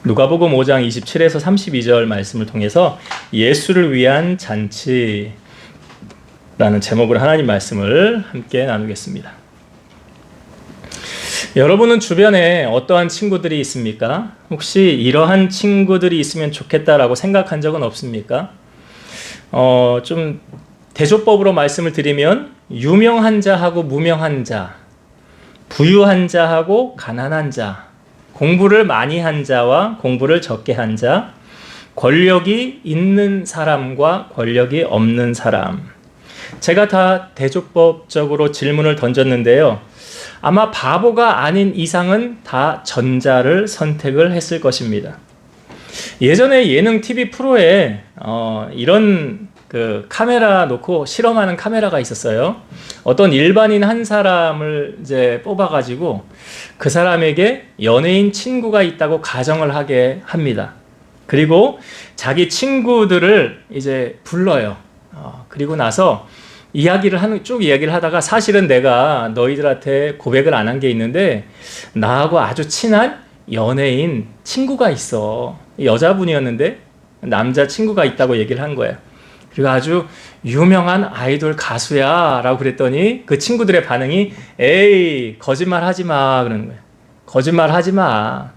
누가복음 5장 27에서 32절 말씀을 통해서 예수를 위한 잔치라는 제목으로 하나님 말씀을 함께 나누겠습니다. 여러분은 주변에 어떠한 친구들이 있습니까? 혹시 이러한 친구들이 있으면 좋겠다라고 생각한 적은 없습니까? 좀 대조법으로 말씀을 드리면 유명한 자하고 무명한 자, 부유한 자하고 가난한 자, 공부를 많이 한 자와 공부를 적게 한 자, 권력이 있는 사람과 권력이 없는 사람. 제가 다 대조법적으로 질문을 던졌는데요. 아마 바보가 아닌 이상은 다 전자를 선택을 했을 것입니다. 예전에 예능 TV 프로에 이런 카메라 놓고 실험하는 카메라가 있었어요. 어떤 일반인 한 사람을 이제 뽑아가지고 그 사람에게 연예인 친구가 있다고 가정을 하게 합니다. 그리고 자기 친구들을 이제 불러요. 그리고 나서 쭉 이야기를 하다가 사실은 내가 너희들한테 고백을 안 한 게 있는데 나하고 아주 친한 연예인 친구가 있어. 여자분이었는데 남자 친구가 있다고 얘기를 한 거예요. 그리고 아주 유명한 아이돌 가수야 라고 그랬더니 그 친구들의 반응이 에이 거짓말 하지 마 그러는 거예요. 거짓말 하지 마.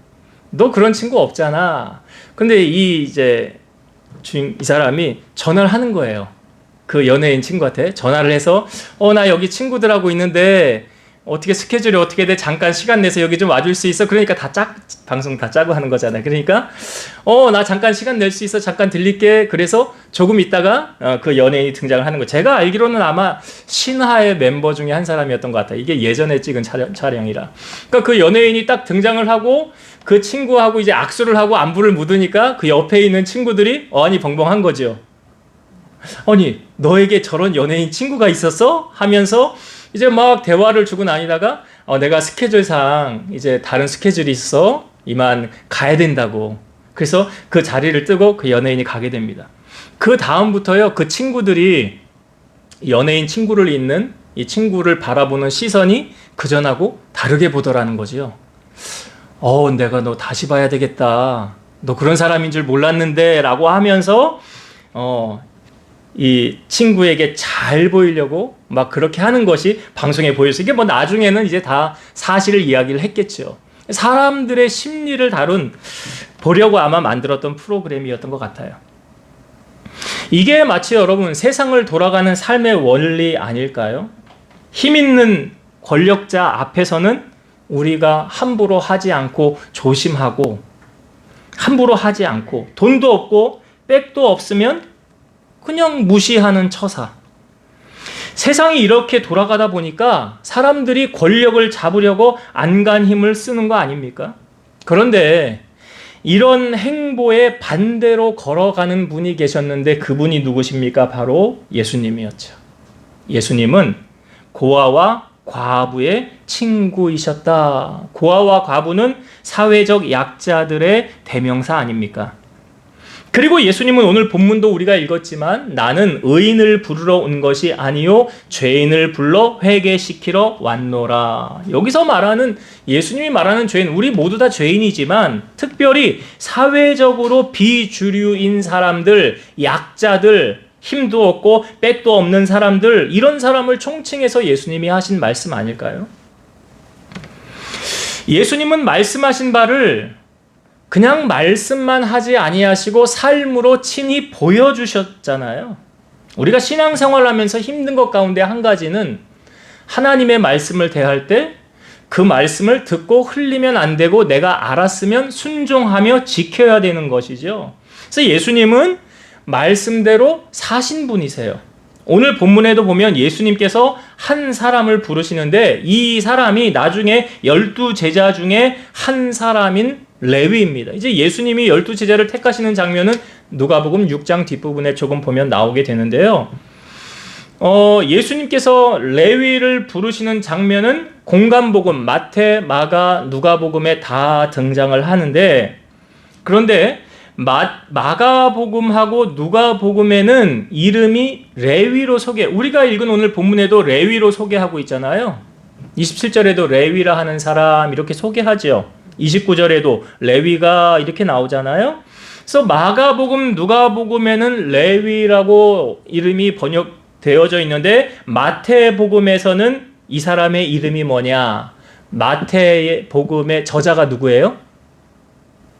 너 그런 친구 없잖아. 근데 이 사람이 전화를 하는 거예요. 그 연예인 친구한테 전화를 해서 나 여기 친구들하고 있는데 어떻게 스케줄이 어떻게 돼? 잠깐 시간 내서 여기 좀 와줄 수 있어? 그러니까 방송 다 짜고 하는 거잖아요. 그러니까 나 잠깐 시간 낼 수 있어? 잠깐 들릴게. 그래서 조금 있다가 그 연예인이 등장을 하는 거예요. 제가 알기로는 아마 신하의 멤버 중에 한 사람이었던 것 같아요. 이게 예전에 찍은 촬영이라. 그러니까 그 연예인이 딱 등장을 하고 그 친구하고 이제 악수를 하고 안부를 묻으니까 그 옆에 있는 친구들이 어안이 벙벙한 거죠. 아니 너에게 저런 연예인 친구가 있었어? 하면서 이제 막 대화를 주고 다니다가 내가 스케줄상 이제 다른 스케줄이 있어 이만 가야 된다고. 그래서 그 자리를 뜨고 그 연예인이 가게 됩니다. 그 다음부터요 그 친구들이 연예인 친구를 잇는 이 친구를 바라보는 시선이 그전하고 다르게 보더라는 거지요. 내가 너 다시 봐야 되겠다. 너 그런 사람인 줄 몰랐는데 라고 하면서 이 친구에게 잘 보이려고 막 그렇게 하는 것이 방송에 보여서 이게 나중에는 이제 다 사실을 이야기를 했겠죠. 사람들의 심리를 보려고 아마 만들었던 프로그램이었던 것 같아요. 이게 마치 여러분 세상을 돌아가는 삶의 원리 아닐까요? 힘 있는 권력자 앞에서는 우리가 함부로 하지 않고 조심하고 함부로 하지 않고 돈도 없고 백도 없으면 그냥 무시하는 처사. 세상이 이렇게 돌아가다 보니까 사람들이 권력을 잡으려고 안간 힘을 쓰는 거 아닙니까? 그런데 이런 행보에 반대로 걸어가는 분이 계셨는데 그분이 누구십니까? 바로 예수님이었죠. 예수님은 고아와 과부의 친구이셨다. 고아와 과부는 사회적 약자들의 대명사 아닙니까? 그리고 예수님은 오늘 본문도 우리가 읽었지만 나는 의인을 부르러 온 것이 아니요 죄인을 불러 회개시키러 왔노라. 여기서 말하는 예수님이 말하는 죄인, 우리 모두 다 죄인이지만 특별히 사회적으로 비주류인 사람들, 약자들, 힘도 없고 백도 없는 사람들, 이런 사람을 총칭해서 예수님이 하신 말씀 아닐까요? 예수님은 말씀하신 바를 그냥 말씀만 하지 아니하시고 삶으로 친히 보여주셨잖아요. 우리가 신앙생활을 하면서 힘든 것 가운데 한 가지는 하나님의 말씀을 대할 때 그 말씀을 듣고 흘리면 안 되고 내가 알았으면 순종하며 지켜야 되는 것이죠. 그래서 예수님은 말씀대로 사신 분이세요. 오늘 본문에도 보면 예수님께서 한 사람을 부르시는데 이 사람이 나중에 12제자 중에 한 사람인 레위입니다. 이제 예수님이 12제자를 택하시는 장면은 누가복음 6장 뒷부분에 조금 보면 나오게 되는데요. 예수님께서 레위를 부르시는 장면은 공간복음, 마태, 마가, 누가복음에 다 등장을 하는데 그런데 마가복음하고 누가복음에는 이름이 레위로 우리가 읽은 오늘 본문에도 레위로 소개하고 있잖아요. 27절에도 레위라 하는 사람 이렇게 소개하죠. 29절에도 레위가 이렇게 나오잖아요. 그래서 마가복음, 누가복음에는 레위라고 이름이 번역되어져 있는데 마태복음에서는 이 사람의 이름이 뭐냐? 마태복음의 저자가 누구예요?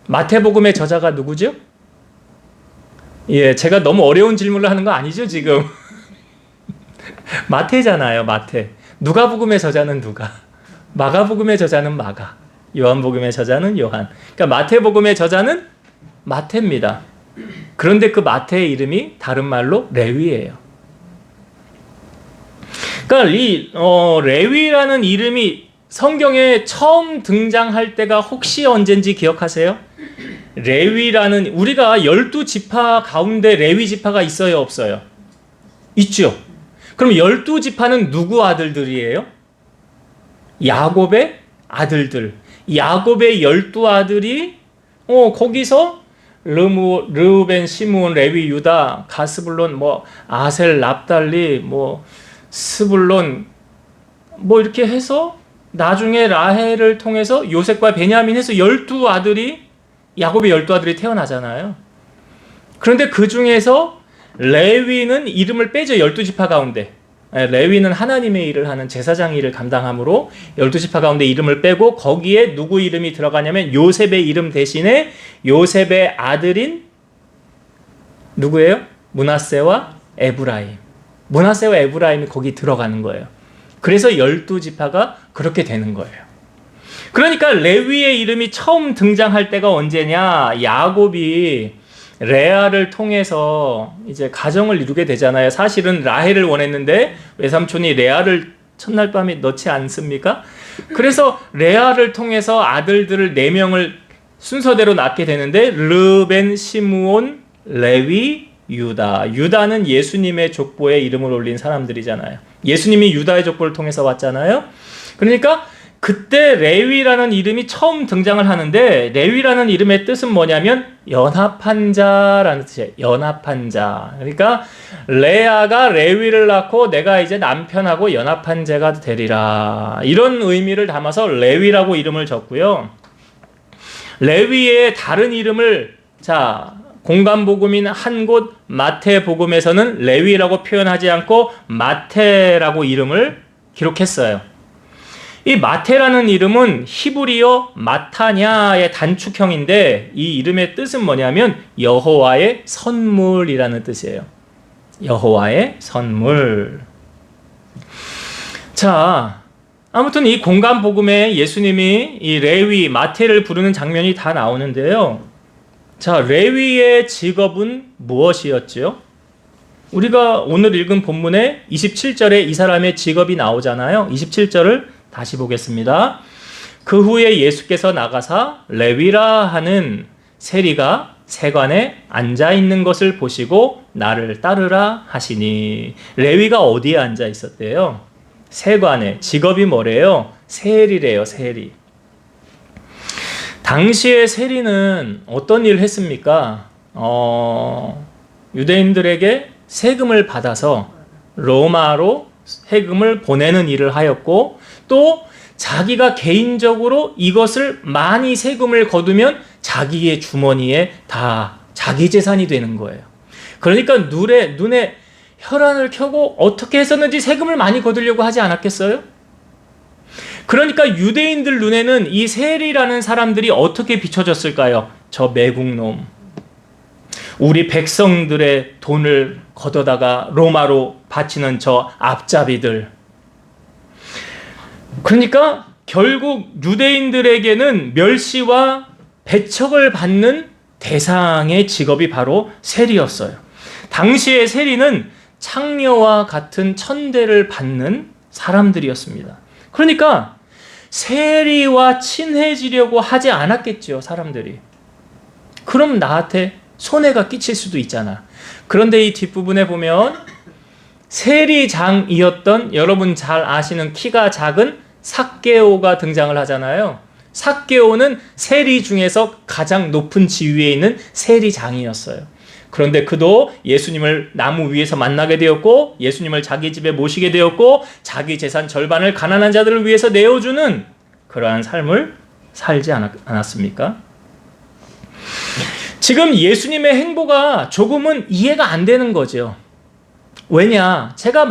마태복음의 저자가 누구죠? 예, 제가 너무 어려운 질문을 하는 거 아니죠, 지금? 마태잖아요, 마태. 누가복음의 저자는 누가? 마가복음의 저자는 마가. 요한복음의 저자는 요한. 그러니까 마태복음의 저자는 마태입니다. 그런데 그 마태의 이름이 다른 말로 레위예요. 그러니까 이 레위라는 이름이 성경에 처음 등장할 때가 혹시 언젠지 기억하세요? 레위라는, 우리가 12지파 가운데 레위 지파가 있어요, 없어요? 있죠. 그럼 12지파는 누구 아들들이에요? 야곱의 아들들. 야곱의 12아들이 거기서 르우벤, 시므온, 레위, 유다, 가스불론, 아셀, 납달리, 스불론, 이렇게 해서 나중에 라헬을 통해서 요셉과 베냐민 해서 12아들이, 야곱의 12아들이 태어나잖아요. 그런데 그 중에서 레위는 이름을 빼죠. 12지파 가운데. 레위는 하나님의 일을 하는 제사장 일을 감당함으로 12지파 가운데 이름을 빼고 거기에 누구 이름이 들어가냐면 요셉의 이름 대신에 요셉의 아들인 누구예요? 므낫세와 에브라임. 므낫세와 에브라임이 거기 들어가는 거예요. 그래서 12지파가 그렇게 되는 거예요. 그러니까 레위의 이름이 처음 등장할 때가 언제냐? 야곱이 레아를 통해서 이제 가정을 이루게 되잖아요. 사실은 라헬을 원했는데 외삼촌이 레아를 첫날 밤에 넣지 않습니까? 그래서 레아를 통해서 아들들을 4명을 순서대로 낳게 되는데 르벤, 시므온, 레위, 유다. 유다는 예수님의 족보에 이름을 올린 사람들이잖아요. 예수님이 유다의 족보를 통해서 왔잖아요. 그러니까 그때 레위라는 이름이 처음 등장을 하는데 레위라는 이름의 뜻은 뭐냐면 연합한 자라는 뜻이에요. 연합한 자. 그러니까 레아가 레위를 낳고 내가 이제 남편하고 연합한 자가 되리라. 이런 의미를 담아서 레위라고 이름을 줬고요. 레위의 다른 이름을 공간복음인 한 곳 마태복음에서는 레위라고 표현하지 않고 마태라고 이름을 기록했어요. 이 마태라는 이름은 히브리어 마타냐의 단축형인데 이 이름의 뜻은 뭐냐면 여호와의 선물이라는 뜻이에요. 여호와의 선물. 자, 아무튼 이 공간복음에 예수님이 이 레위, 마태를 부르는 장면이 다 나오는데요. 자, 레위의 직업은 무엇이었죠? 우리가 오늘 읽은 본문에 27절에 이 사람의 직업이 나오잖아요. 27절을 다시 보겠습니다. 그 후에 예수께서 나가사 레위라 하는 세리가 세관에 앉아 있는 것을 보시고 나를 따르라 하시니. 레위가 어디에 앉아 있었대요? 세관에. 직업이 뭐래요? 세리래요, 세리. 당시에 세리는 어떤 일을 했습니까? 유대인들에게 세금을 받아서 로마로 세금을 보내는 일을 하였고 또 자기가 개인적으로 이것을 많이 세금을 거두면 자기의 주머니에 다 자기 재산이 되는 거예요. 그러니까 눈에 혈안을 켜고 어떻게 했었는지 세금을 많이 거두려고 하지 않았겠어요? 그러니까 유대인들 눈에는 이 세리라는 사람들이 어떻게 비춰졌을까요? 저 매국놈. 우리 백성들의 돈을 걷어다가 로마로 바치는 저 앞잡이들. 그러니까 결국 유대인들에게는 멸시와 배척을 받는 대상의 직업이 바로 세리였어요. 당시의 세리는 창녀와 같은 천대를 받는 사람들이었습니다. 그러니까 세리와 친해지려고 하지 않았겠죠, 사람들이. 그럼 나한테 손해가 끼칠 수도 있잖아. 그런데 이 뒷부분에 보면 세리장이었던, 여러분 잘 아시는 키가 작은 삭개오가 등장을 하잖아요. 삭개오는 세리 중에서 가장 높은 지위에 있는 세리장이었어요. 그런데 그도 예수님을 나무 위에서 만나게 되었고 예수님을 자기 집에 모시게 되었고 자기 재산 절반을 가난한 자들을 위해서 내어주는 그러한 삶을 살지 않았습니까? 지금 예수님의 행보가 조금은 이해가 안 되는 거죠. 왜냐? 제가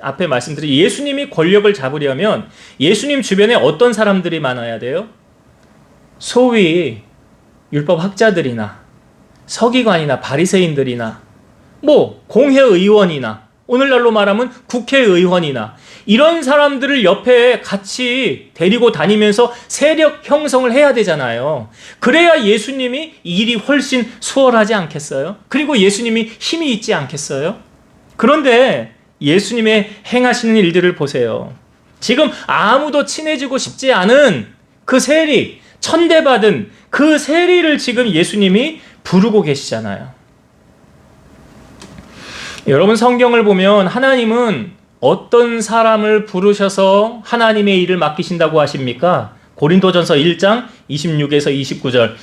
앞에 말씀드린 예수님이 권력을 잡으려면 예수님 주변에 어떤 사람들이 많아야 돼요? 소위 율법 학자들이나 서기관이나 바리새인들이나 공회의원이나 오늘날로 말하면 국회의원이나 이런 사람들을 옆에 같이 데리고 다니면서 세력 형성을 해야 되잖아요. 그래야 예수님이 일이 훨씬 수월하지 않겠어요? 그리고 예수님이 힘이 있지 않겠어요? 그런데 예수님의 행하시는 일들을 보세요. 지금 아무도 친해지고 싶지 않은 그 세리, 천대받은 그 세리를 지금 예수님이 부르고 계시잖아요. 여러분, 성경을 보면 하나님은 어떤 사람을 부르셔서 하나님의 일을 맡기신다고 하십니까? 고린도전서 1장 26에서 29절.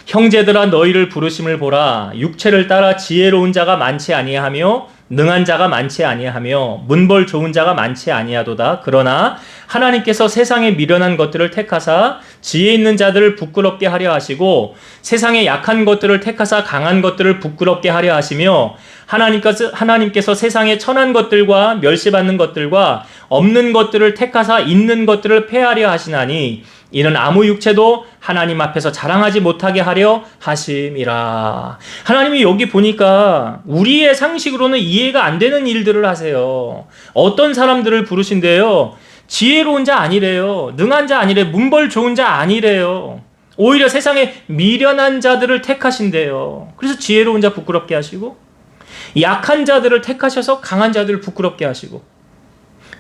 형제들아, 너희를 부르심을 보라. 육체를 따라 지혜로운 자가 많지 아니하며 능한 자가 많지 아니하며 문벌 좋은 자가 많지 아니하도다. 그러나 하나님께서 세상에 미련한 것들을 택하사 지혜 있는 자들을 부끄럽게 하려 하시고 세상에 약한 것들을 택하사 강한 것들을 부끄럽게 하려 하시며 하나님께서 세상에 천한 것들과 멸시받는 것들과 없는 것들을 택하사 있는 것들을 폐하려 하시나니 이는 아무 육체도 하나님 앞에서 자랑하지 못하게 하려 하심이라. 하나님이 여기 보니까 우리의 상식으로는 이해가 안 되는 일들을 하세요. 어떤 사람들을 부르신대요? 지혜로운 자 아니래요. 능한 자 아니래요. 문벌 좋은 자 아니래요. 오히려 세상에 미련한 자들을 택하신대요. 그래서 지혜로운 자 부끄럽게 하시고 약한 자들을 택하셔서 강한 자들을 부끄럽게 하시고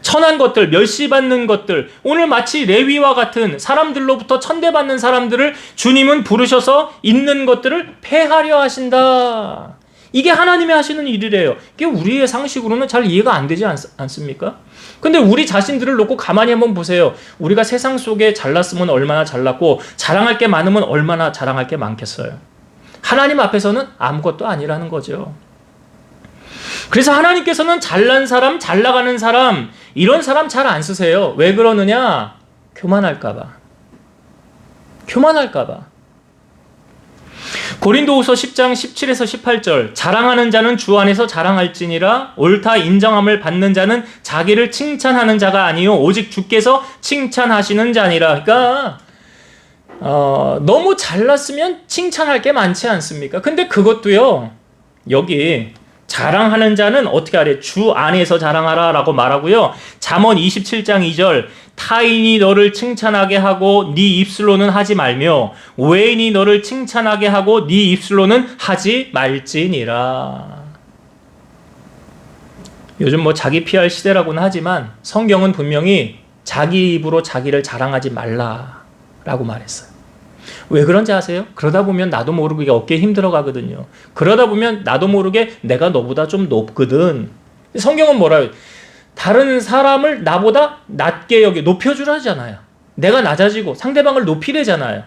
천한 것들, 멸시받는 것들, 오늘 마치 레위와 같은 사람들로부터 천대받는 사람들을 주님은 부르셔서 있는 것들을 폐하려 하신다. 이게 하나님이 하시는 일이래요. 이게 우리의 상식으로는 잘 이해가 안 되지 않습니까? 근데 우리 자신들을 놓고 가만히 한번 보세요. 우리가 세상 속에 잘났으면 얼마나 잘났고 자랑할 게 많으면 얼마나 자랑할 게 많겠어요. 하나님 앞에서는 아무것도 아니라는 거죠. 그래서 하나님께서는 잘난 사람, 잘 나가는 사람, 이런 사람 잘 안 쓰세요. 왜 그러느냐? 교만할까봐. 고린도후서 10장 17에서 18절. 자랑하는 자는 주 안에서 자랑할지니라. 옳다 인정함을 받는 자는 자기를 칭찬하는 자가 아니요 오직 주께서 칭찬하시는 자니라. 그러니까 너무 잘났으면 칭찬할 게 많지 않습니까? 근데 그것도요. 여기 자랑하는 자는 어떻게 하래? 주 안에서 자랑하라 라고 말하고요. 잠언 27장 2절. 타인이 너를 칭찬하게 하고 네 입술로는 하지 말며 외인이 너를 칭찬하게 하고 네 입술로는 하지 말지니라. 요즘 자기 PR 시대라고는 하지만 성경은 분명히 자기 입으로 자기를 자랑하지 말라라고 말했어요. 왜 그런지 아세요? 그러다 보면 나도 모르게 어깨에 힘들어 가거든요. 그러다 보면 나도 모르게 내가 너보다 좀 높거든. 성경은 뭐라요? 다른 사람을 나보다 낮게 높여주라잖아요. 내가 낮아지고 상대방을 높이래잖아요.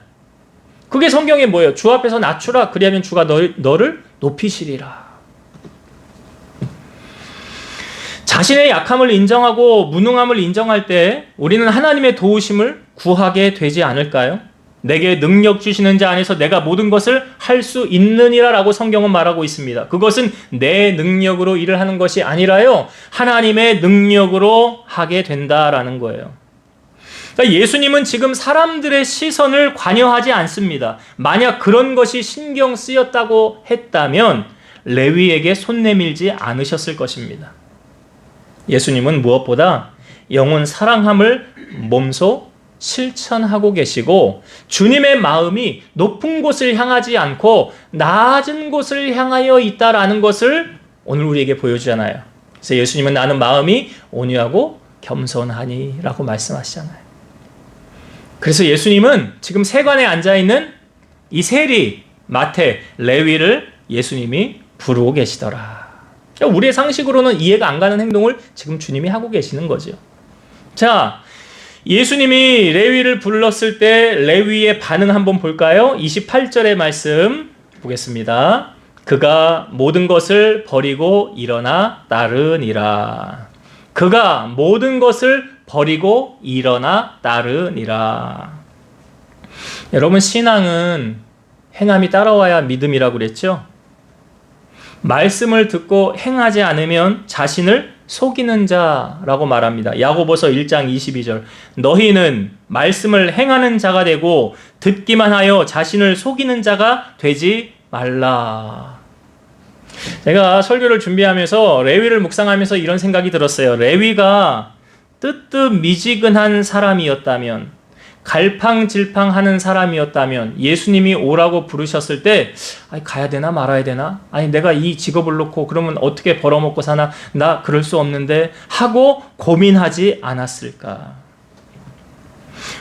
그게 성경에 뭐예요? 주 앞에서 낮추라. 그리하면 주가 너를 높이시리라. 자신의 약함을 인정하고 무능함을 인정할 때 우리는 하나님의 도우심을 구하게 되지 않을까요? 내게 능력 주시는 자 안에서 내가 모든 것을 할 수 있느니라 라고 성경은 말하고 있습니다. 그것은 내 능력으로 일을 하는 것이 아니라요. 하나님의 능력으로 하게 된다라는 거예요. 그러니까 예수님은 지금 사람들의 시선을 관여하지 않습니다. 만약 그런 것이 신경 쓰였다고 했다면 레위에게 손 내밀지 않으셨을 것입니다. 예수님은 무엇보다 영혼 사랑함을 몸소 실천하고 계시고 주님의 마음이 높은 곳을 향하지 않고 낮은 곳을 향하여 있다라는 것을 오늘 우리에게 보여주잖아요. 그래서 예수님은 나는 마음이 온유하고 겸손하니 라고 말씀하시잖아요. 그래서 예수님은 지금 세관에 앉아있는 이 세리, 마태, 레위를 예수님이 부르고 계시더라. 그러니까 우리의 상식으로는 이해가 안 가는 행동을 지금 주님이 하고 계시는 거죠. 자, 예수님이 레위를 불렀을 때 레위의 반응 한번 볼까요? 28절의 말씀 보겠습니다. 그가 모든 것을 버리고 일어나 따르니라. 그가 모든 것을 버리고 일어나 따르니라. 여러분, 신앙은 행함이 따라와야 믿음이라고 그랬죠? 말씀을 듣고 행하지 않으면 자신을 속이는 자라고 말합니다. 야고보서 1장 22절. 너희는 말씀을 행하는 자가 되고 듣기만 하여 자신을 속이는 자가 되지 말라. 제가 설교를 준비하면서 레위를 묵상하면서 이런 생각이 들었어요. 레위가 뜨뜻미지근한 사람이었다면, 갈팡질팡하는 사람이었다면, 예수님이 오라고 부르셨을 때 가야 되나 말아야 되나? 아니, 내가 이 직업을 놓고 그러면 어떻게 벌어먹고 사나? 나 그럴 수 없는데 하고 고민하지 않았을까?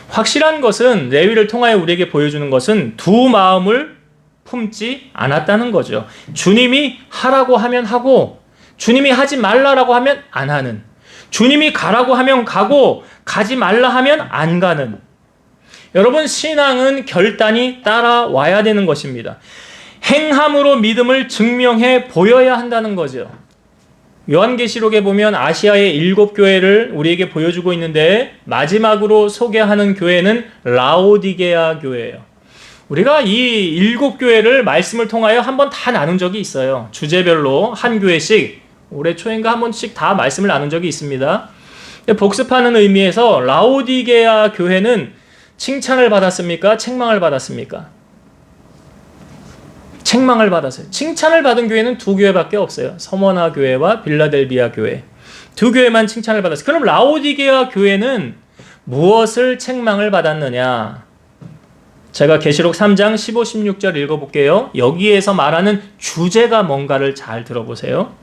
확실한 것은, 레위를 통하여 우리에게 보여주는 것은 두 마음을 품지 않았다는 거죠. 주님이 하라고 하면 하고, 주님이 하지 말라라고 하면 안 하는, 주님이 가라고 하면 가고 가지 말라 하면 안 가는. 여러분, 신앙은 결단이 따라와야 되는 것입니다. 행함으로 믿음을 증명해 보여야 한다는 거죠. 요한계시록에 보면 아시아의 7교회를 우리에게 보여주고 있는데, 마지막으로 소개하는 교회는 라오디게아 교회예요. 우리가 이 7교회를 말씀을 통하여 한번 다 나눈 적이 있어요. 주제별로 한 교회씩 올해 초인가 한 번씩 다 말씀을 나눈 적이 있습니다. 복습하는 의미에서 라오디게아 교회는 칭찬을 받았습니까? 책망을 받았습니까? 책망을 받았어요. 칭찬을 받은 교회는 두 교회밖에 없어요. 서머나 교회와 빌라델비아 교회. 두 교회만 칭찬을 받았어요. 그럼 라오디게아 교회는 무엇을 책망을 받았느냐? 제가 계시록 3장 15, 16절 읽어볼게요. 여기에서 말하는 주제가 뭔가를 잘 들어보세요.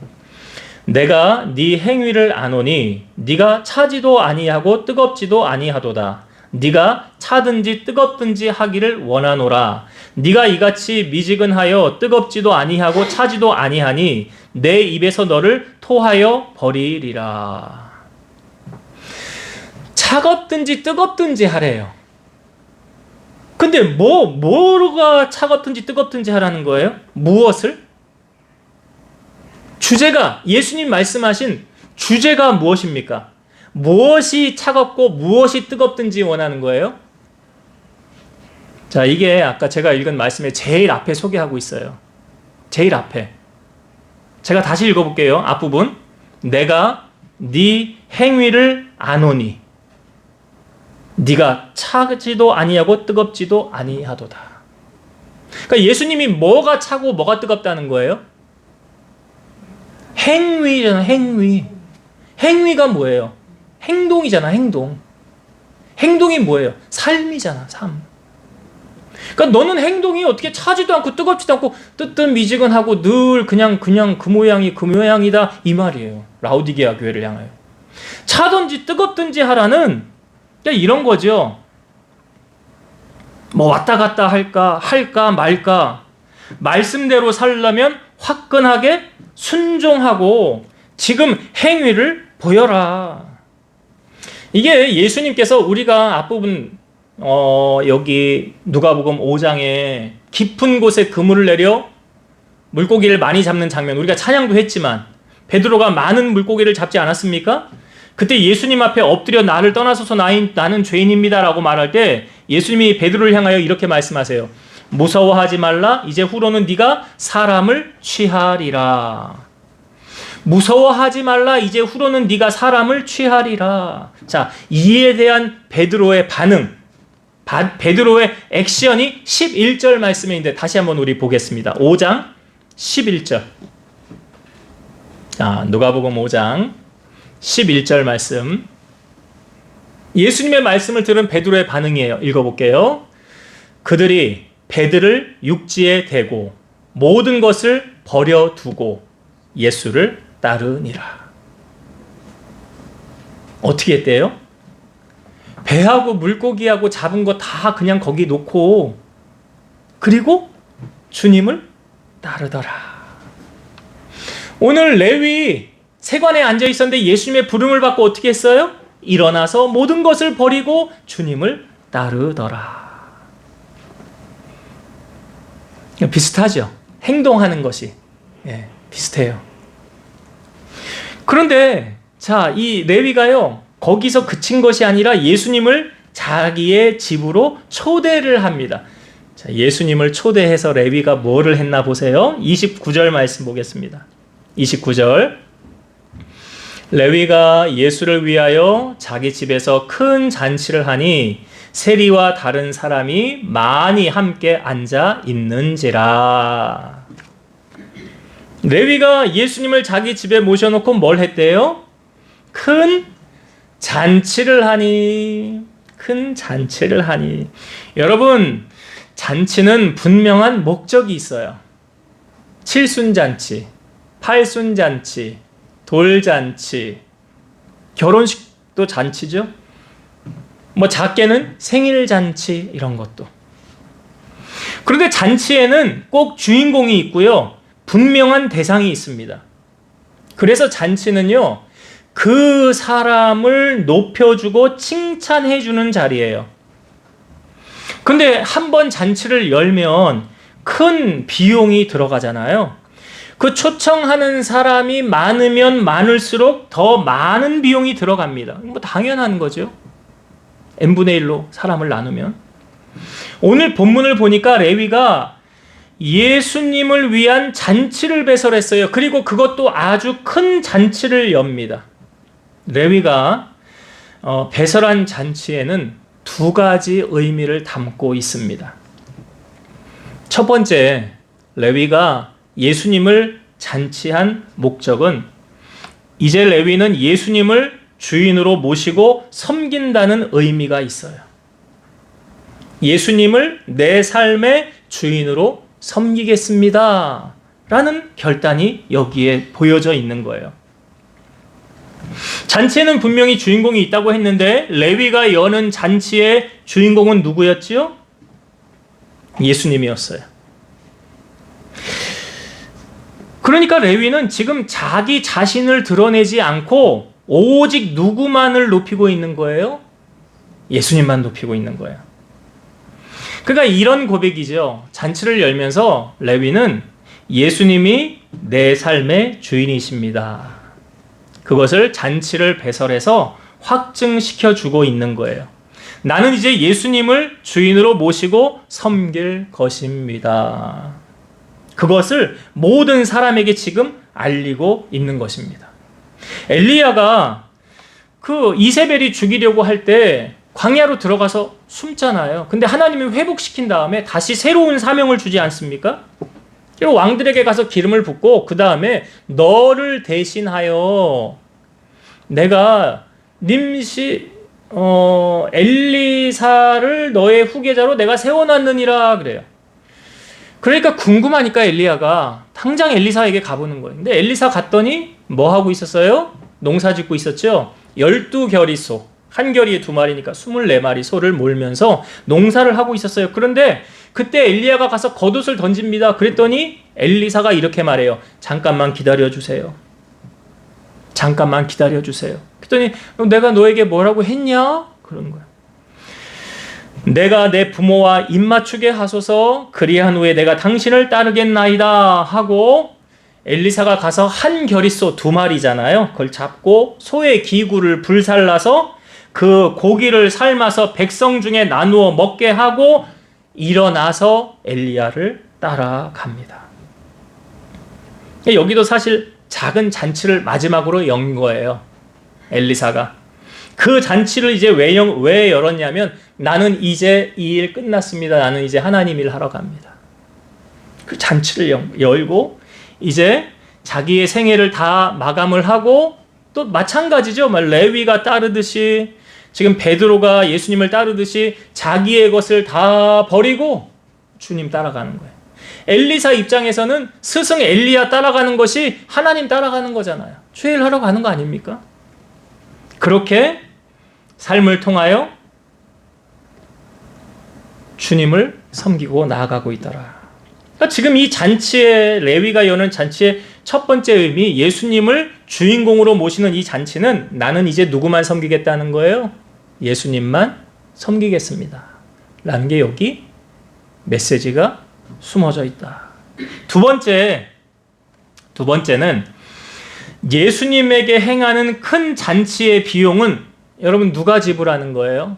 내가 네 행위를 아노니 네가 차지도 아니하고 뜨겁지도 아니하도다. 네가 차든지 뜨겁든지 하기를 원하노라. 네가 이같이 미지근하여 뜨겁지도 아니하고 차지도 아니하니 내 입에서 너를 토하여 버리리라. 차갑든지 뜨겁든지 하래요. 근데 뭐가 차갑든지 뜨겁든지 하라는 거예요? 무엇을? 주제가, 예수님 말씀하신 주제가 무엇입니까? 무엇이 차갑고 무엇이 뜨겁든지 원하는 거예요? 자, 이게 아까 제가 읽은 말씀의 제일 앞에 소개하고 있어요. 제일 앞에. 제가 다시 읽어볼게요. 앞부분. 내가 네 행위를 아노니 네가 차지도 아니하고 뜨겁지도 아니하도다. 그러니까 예수님이 뭐가 차고 뭐가 뜨겁다는 거예요? 행위잖아, 행위. 행위가 뭐예요? 행동이잖아, 행동. 행동이 뭐예요? 삶이잖아, 삶. 그러니까 너는 행동이 어떻게 차지도 않고 뜨겁지도 않고 뜨뜻미지근하고 늘 그냥 그 모양이 그 모양이다, 이 말이에요. 라오디게아 교회를 향하여. 차든지 뜨겁든지 하라는 이런 거죠. 뭐 왔다 갔다 할까 말까. 말씀대로 살려면 화끈하게 순종하고 지금 행위를 보여라. 이게 예수님께서 우리가 앞부분 여기 누가복음 5장에 깊은 곳에 그물을 내려 물고기를 많이 잡는 장면, 우리가 찬양도 했지만 베드로가 많은 물고기를 잡지 않았습니까? 그때 예수님 앞에 엎드려 나를 떠나소서 나는 죄인입니다 라고 말할 때 예수님이 베드로를 향하여 이렇게 말씀하세요. 무서워하지 말라. 이제 후로는 네가 사람을 취하리라. 무서워하지 말라. 이제 후로는 네가 사람을 취하리라. 자, 이에 대한 베드로의 반응, 베드로의 액션이 11절 말씀인데 다시 한번 우리 보겠습니다. 5장 11절. 자, 누가복음 5장 11절 말씀. 예수님의 말씀을 들은 베드로의 반응이에요. 읽어볼게요. 그들이 배들을 육지에 대고 모든 것을 버려두고 예수를 따르니라. 어떻게 했대요? 배하고 물고기하고 잡은 거 다 그냥 거기 놓고 그리고 주님을 따르더라. 오늘 레위 세관에 앉아 있었는데 예수님의 부름을 받고 어떻게 했어요? 일어나서 모든 것을 버리고 주님을 따르더라. 비슷하죠? 행동하는 것이. 예, 비슷해요. 그런데 자, 이 레위가요, 거기서 그친 것이 아니라 예수님을 자기의 집으로 초대를 합니다. 자, 예수님을 초대해서 레위가 뭐를 했나 보세요. 29절 말씀 보겠습니다. 29절. 레위가 예수를 위하여 자기 집에서 큰 잔치를 하니 세리와 다른 사람이 많이 함께 앉아 있는지라. 레위가 예수님을 자기 집에 모셔놓고 뭘 했대요? 큰 잔치를 하니. 큰 잔치를 하니. 여러분, 잔치는 분명한 목적이 있어요. 칠순잔치, 팔순잔치, 돌잔치, 결혼식도 잔치죠. 뭐 작게는 생일잔치 이런 것도. 그런데 잔치에는 꼭 주인공이 있고요. 분명한 대상이 있습니다. 그래서 잔치는요, 그 사람을 높여주고 칭찬해주는 자리예요. 근데 한번 잔치를 열면 큰 비용이 들어가잖아요. 그 초청하는 사람이 많으면 많을수록 더 많은 비용이 들어갑니다. 뭐 당연한 거죠. n분의 1로 사람을 나누면. 오늘 본문을 보니까 레위가 예수님을 위한 잔치를 배설했어요. 그리고 그것도 아주 큰 잔치를 엽니다. 레위가 배설한 잔치에는 두 가지 의미를 담고 있습니다. 첫 번째, 레위가 예수님을 잔치한 목적은 이제 레위는 예수님을 주인으로 모시고 섬긴다는 의미가 있어요. 예수님을 내 삶의 주인으로 섬기겠습니다 라는 결단이 여기에 보여져 있는 거예요. 잔치에는 분명히 주인공이 있다고 했는데 레위가 여는 잔치의 주인공은 누구였지요? 예수님이었어요. 그러니까 레위는 지금 자기 자신을 드러내지 않고 오직 누구만을 높이고 있는 거예요? 예수님만 높이고 있는 거예요. 그러니까 이런 고백이죠. 잔치를 열면서 레위는 예수님이 내 삶의 주인이십니다. 그것을 잔치를 배설해서 확증시켜 주고 있는 거예요. 나는 이제 예수님을 주인으로 모시고 섬길 것입니다. 그것을 모든 사람에게 지금 알리고 있는 것입니다. 엘리야가 그 이세벨이 죽이려고 할 때 광야로 들어가서 숨잖아요. 근데 하나님이 회복시킨 다음에 다시 새로운 사명을 주지 않습니까? 그리고 왕들에게 가서 기름을 붓고 그 다음에 너를 대신하여 내가 엘리사를 너의 후계자로 내가 세워놨느니라 그래요. 그러니까 궁금하니까 엘리야가 당장 엘리사에게 가보는 거예요. 근데 엘리사 갔더니 뭐 하고 있었어요? 농사 짓고 있었죠. 12결이 한 결이에 2마리니까 24마리 소를 몰면서 농사를 하고 있었어요. 그런데 그때 엘리야가 가서 겉옷을 던집니다. 그랬더니 엘리사가 이렇게 말해요. 잠깐만 기다려주세요. 잠깐만 기다려주세요. 그랬더니 내가 너에게 뭐라고 했냐? 그러는 거예요. 내가 내 부모와 입맞추게 하소서. 그리한 후에 내가 당신을 따르겠나이다 하고 엘리사가 가서 한 결이소 2마리잖아요. 그걸 잡고 소의 기구를 불살라서 그 고기를 삶아서 백성 중에 나누어 먹게 하고 일어나서 엘리야를 따라갑니다. 여기도 사실 작은 잔치를 마지막으로 연 거예요. 엘리사가. 그 잔치를 이제 왜 열었냐면 나는 이제 이 일 끝났습니다. 나는 이제 하나님 일 하러 갑니다. 그 잔치를 열고 이제 자기의 생애를 다 마감을 하고 또 마찬가지죠. 레위가 따르듯이 지금 베드로가 예수님을 따르듯이 자기의 것을 다 버리고 주님 따라가는 거예요. 엘리사 입장에서는 스승 엘리야 따라가는 것이 하나님 따라가는 거잖아요. 죄일하러 가는 거 아닙니까? 그렇게 삶을 통하여 주님을 섬기고 나아가고 있더라. 그러니까 지금 이 잔치의 레위가 여는 잔치의 첫 번째 의미, 예수님을 주인공으로 모시는 이 잔치는 나는 이제 누구만 섬기겠다는 거예요? 예수님만 섬기겠습니다. 라는 게 여기 메시지가 숨어져 있다. 두 번째는 예수님에게 행하는 큰 잔치의 비용은 여러분 누가 지불하는 거예요?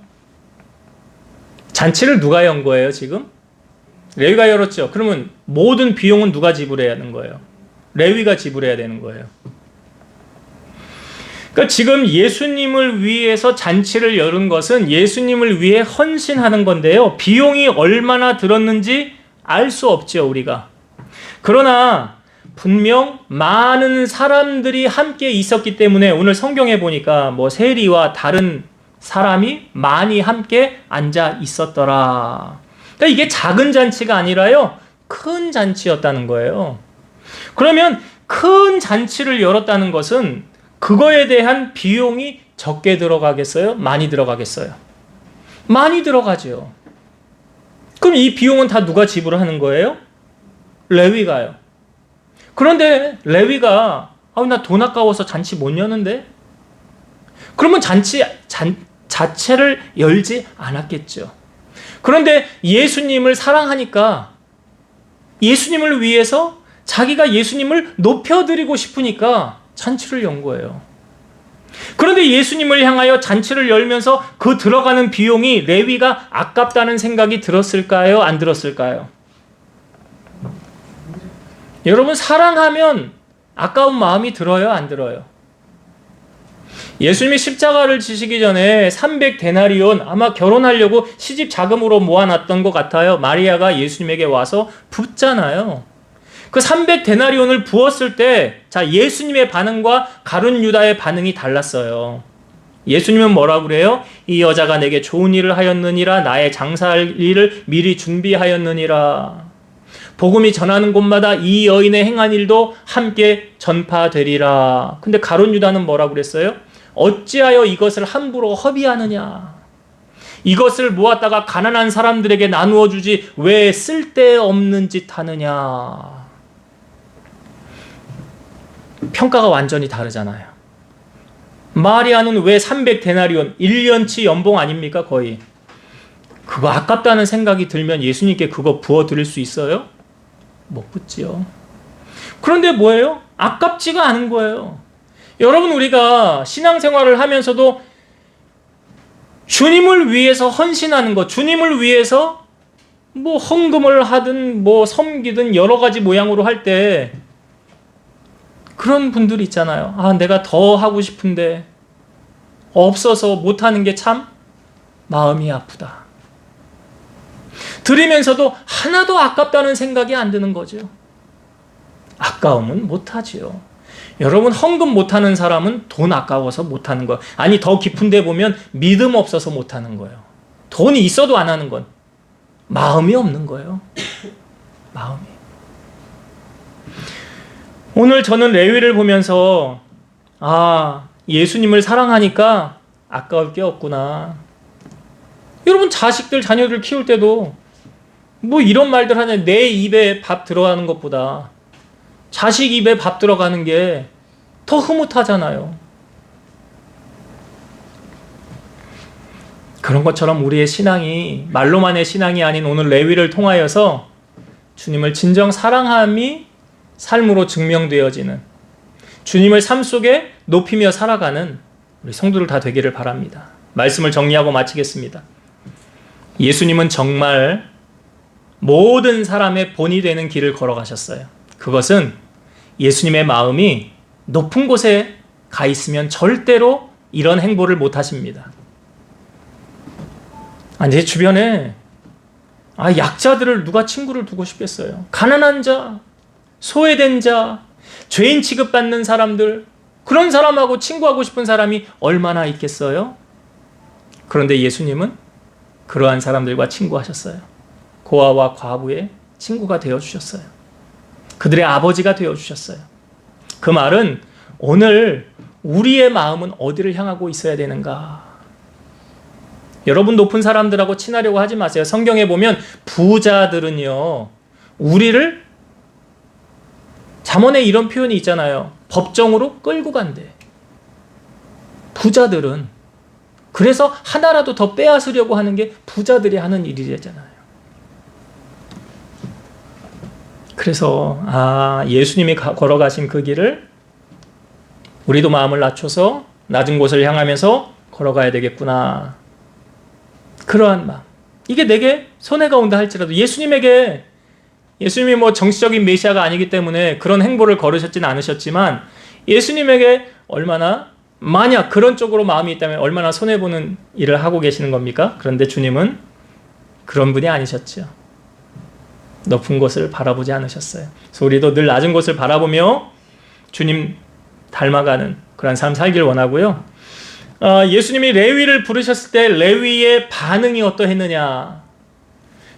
잔치를 누가 연 거예요, 지금? 레위가 열었죠. 그러면 모든 비용은 누가 지불해야 하는 거예요? 레위가 지불해야 되는 거예요. 그러니까 지금 예수님을 위해서 잔치를 열은 것은 예수님을 위해 헌신하는 건데요. 비용이 얼마나 들었는지 알 수 없죠, 우리가. 그러나 분명 많은 사람들이 함께 있었기 때문에 오늘 성경에 보니까 뭐 세리와 다른 사람이 많이 함께 앉아 있었더라. 그러니까 이게 작은 잔치가 아니라요, 큰 잔치였다는 거예요. 그러면 큰 잔치를 열었다는 것은 그거에 대한 비용이 적게 들어가겠어요? 많이 들어가겠어요? 많이 들어가죠. 그럼 이 비용은 다 누가 지불하는 거예요? 레위가요. 그런데 레위가 나 돈 아까워서 잔치 못 여는데? 그러면 잔치 자체를 열지 않았겠죠. 그런데 예수님을 사랑하니까 예수님을 위해서 자기가 예수님을 높여드리고 싶으니까 잔치를 연 거예요. 그런데 예수님을 향하여 잔치를 열면서 그 들어가는 비용이 레위가 아깝다는 생각이 들었을까요? 안 들었을까요? 여러분, 사랑하면 아까운 마음이 들어요? 안 들어요? 예수님이 십자가를 지시기 전에 300데나리온, 아마 결혼하려고 시집 자금으로 모아놨던 것 같아요. 마리아가 예수님에게 와서 붓잖아요. 그 300데나리온을 부었을 때, 자, 예수님의 반응과 가룟 유다의 반응이 달랐어요. 예수님은 뭐라고 그래요? 이 여자가 내게 좋은 일을 하였느니라, 나의 장사할 일을 미리 준비하였느니라. 복음이 전하는 곳마다 이 여인의 행한 일도 함께 전파되리라. 근데 가룟 유다는 뭐라고 그랬어요? 어찌하여 이것을 함부로 허비하느냐? 이것을 모았다가 가난한 사람들에게 나누어 주지 왜 쓸데없는 짓 하느냐? 평가가 완전히 다르잖아요. 마리아는 왜 300데나리온, 1년치 연봉 아닙니까? 거의. 그거 아깝다는 생각이 들면 예수님께 그거 부어드릴 수 있어요? 못 붓지요. 그런데 뭐예요? 아깝지가 않은 거예요. 여러분, 우리가 신앙생활을 하면서도 주님을 위해서 헌신하는 것, 주님을 위해서 뭐 헌금을 하든 뭐 섬기든 여러 가지 모양으로 할 때 그런 분들이 있잖아요. 내가 더 하고 싶은데 없어서 못하는 게 참 마음이 아프다. 드리면서도 하나도 아깝다는 생각이 안 드는 거죠. 아까우면 못하지요. 여러분, 헌금 못하는 사람은 돈 아까워서 못하는 거예요. 아니, 더 깊은 데 보면 믿음 없어서 못하는 거예요. 돈이 있어도 안 하는 건 마음이 없는 거예요. 마음이. 오늘 저는 레위를 보면서 예수님을 사랑하니까 아까울 게 없구나. 여러분, 자녀들 키울 때도 뭐 이런 말들 하냐. 내 입에 밥 들어가는 것보다 자식 입에 밥 들어가는 게 더 흐뭇하잖아요. 그런 것처럼 우리의 신앙이 말로만의 신앙이 아닌 오늘 레위를 통하여서 주님을 진정 사랑함이 삶으로 증명되어지는, 주님을 삶 속에 높이며 살아가는 우리 성도들 다 되기를 바랍니다. 말씀을 정리하고 마치겠습니다. 예수님은 정말 모든 사람의 본이 되는 길을 걸어가셨어요. 그것은 예수님의 마음이 높은 곳에 가 있으면 절대로 이런 행보를 못 하십니다. 내 주변에 약자들을 누가 친구를 두고 싶겠어요? 가난한 자, 소외된 자, 죄인 취급받는 사람들, 그런 사람하고 친구하고 싶은 사람이 얼마나 있겠어요? 그런데 예수님은 그러한 사람들과 친구하셨어요. 고아와 과부의 친구가 되어주셨어요. 그들의 아버지가 되어주셨어요. 그 말은 오늘 우리의 마음은 어디를 향하고 있어야 되는가? 여러분, 높은 사람들하고 친하려고 하지 마세요. 성경에 보면 부자들은요, 우리를, 잠언에 이런 표현이 있잖아요. 법정으로 끌고 간대. 부자들은. 그래서 하나라도 더 빼앗으려고 하는 게 부자들이 하는 일이잖아요. 그래서 예수님이 걸어가신 그 길을 우리도 마음을 낮춰서 낮은 곳을 향하면서 걸어가야 되겠구나. 그러한 마음. 이게 내게 손해가 온다 할지라도 예수님이 뭐 정치적인 메시아가 아니기 때문에 그런 행보를 걸으셨지는 않으셨지만 예수님에게 얼마나 만약 그런 쪽으로 마음이 있다면 얼마나 손해보는 일을 하고 계시는 겁니까? 그런데 주님은 그런 분이 아니셨죠. 높은 곳을 바라보지 않으셨어요. 그래서 우리도 늘 낮은 곳을 바라보며 주님 닮아가는 그런 삶 살길 원하고요. 예수님이 레위를 부르셨을 때 레위의 반응이 어떠했느냐.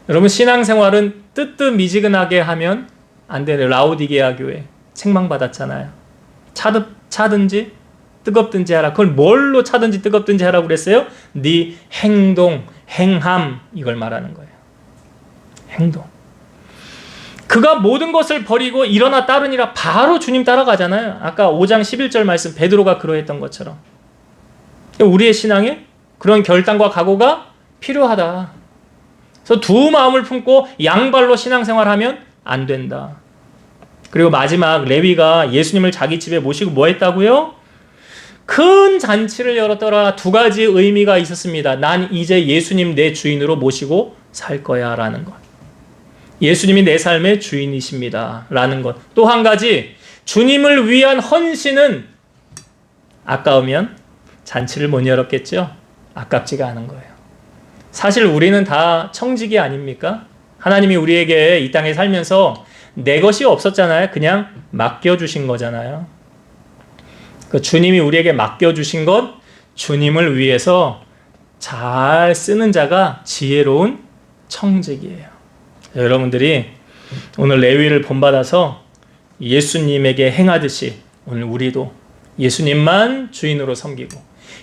여러분 신앙생활은 뜨뜻미지근하게 하면 안 되는 라오디게아 교회 책망받았잖아요. 차든지 뜨겁든지 하라. 그걸 뭘로 차든지 뜨겁든지 하라고 그랬어요? 네 행동, 행함 이걸 말하는 거예요. 행동. 그가 모든 것을 버리고 일어나 따르니라 바로 주님 따라가잖아요. 아까 5장 11절 말씀 베드로가 그러했던 것처럼 우리의 신앙에 그런 결단과 각오가 필요하다. 그래서 두 마음을 품고 양발로 신앙생활하면 안 된다. 그리고 마지막 레위가 예수님을 자기 집에 모시고 뭐 했다고요? 큰 잔치를 열었더라. 두 가지 의미가 있었습니다. 난 이제 예수님 내 주인으로 모시고 살 거야 라는 것. 예수님이 내 삶의 주인이십니다 라는 것. 또 한 가지 주님을 위한 헌신은 아까우면 잔치를 못 열었겠죠. 아깝지가 않은 거예요. 사실 우리는 다 청직이 아닙니까? 하나님이 우리에게 이 땅에 살면서 내 것이 없었잖아요. 그냥 맡겨주신 거잖아요. 그 주님이 우리에게 맡겨주신 것, 주님을 위해서 잘 쓰는 자가 지혜로운 청직이에요. 여러분들이 오늘 레위를 본받아서 예수님에게 행하듯이 오늘 우리도 예수님만 주인으로 섬기고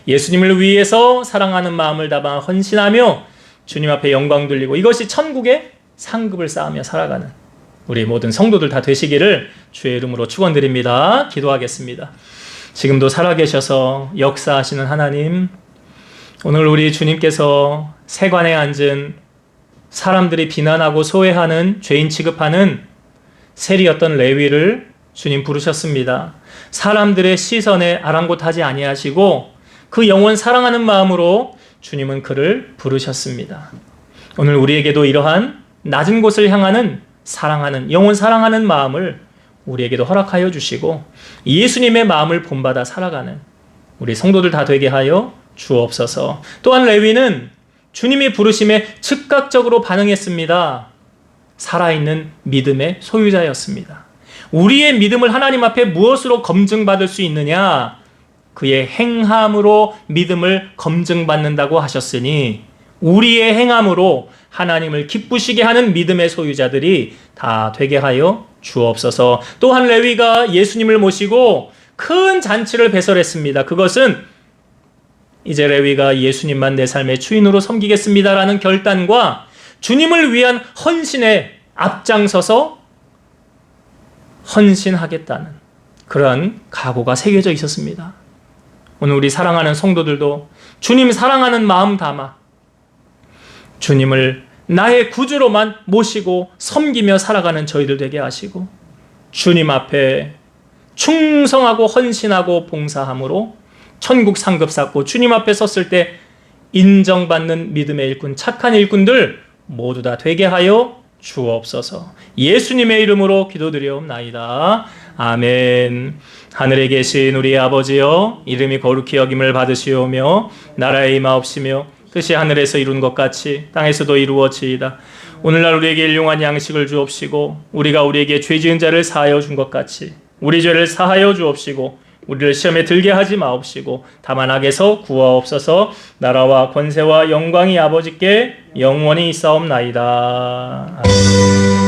예수님을 위해서 사랑하는 마음을 담아 헌신하며 주님 앞에 영광 돌리고 이것이 천국의 상급을 쌓으며 살아가는 우리 모든 성도들 다 되시기를 주의 이름으로 축원드립니다. 기도하겠습니다. 지금도 살아계셔서 역사하시는 하나님, 오늘 우리 주님께서 세관에 앉은 사람들이 비난하고 소외하는 죄인 취급하는 세리였던 레위를 주님 부르셨습니다. 사람들의 시선에 아랑곳하지 아니하시고 그 영혼 사랑하는 마음으로 주님은 그를 부르셨습니다. 오늘 우리에게도 이러한 낮은 곳을 향하는 사랑하는 영혼 사랑하는 마음을 우리에게도 허락하여 주시고 예수님의 마음을 본받아 살아가는 우리 성도들 다 되게 하여 주옵소서. 또한 레위는 주님이 부르심에 즉각적으로 반응했습니다. 살아있는 믿음의 소유자였습니다. 우리의 믿음을 하나님 앞에 무엇으로 검증받을 수 있느냐? 그의 행함으로 믿음을 검증받는다고 하셨으니 우리의 행함으로 하나님을 기쁘시게 하는 믿음의 소유자들이 다 되게 하여 주옵소서. 또한 레위가 예수님을 모시고 큰 잔치를 배설했습니다. 그것은 이제 레위가 예수님만 내 삶의 주인으로 섬기겠습니다라는 결단과 주님을 위한 헌신에 앞장서서 헌신하겠다는 그러한 각오가 새겨져 있었습니다. 오늘 우리 사랑하는 성도들도 주님 사랑하는 마음 담아 주님을 나의 구주로만 모시고 섬기며 살아가는 저희들 되게 하시고 주님 앞에 충성하고 헌신하고 봉사함으로 천국 상급 쌓고 주님 앞에 섰을 때 인정받는 믿음의 일꾼, 착한 일꾼들 모두 다 되게 하여 주옵소서. 예수님의 이름으로 기도드리옵나이다. 아멘. 하늘에 계신 우리 아버지여, 이름이 거룩히 여김을 받으시오며 나라의 임하옵시며 뜻이 하늘에서 이룬 것 같이 땅에서도 이루어지이다. 오늘날 우리에게 일용할 양식을 주옵시고 우리가 우리에게 죄 지은 자를 사하여 준 것 같이 우리 죄를 사하여 주옵시고 우리를 시험에 들게 하지 마옵시고 다만 악에서 구하옵소서. 나라와 권세와 영광이 아버지께 영원히 있사옵나이다. 아멘.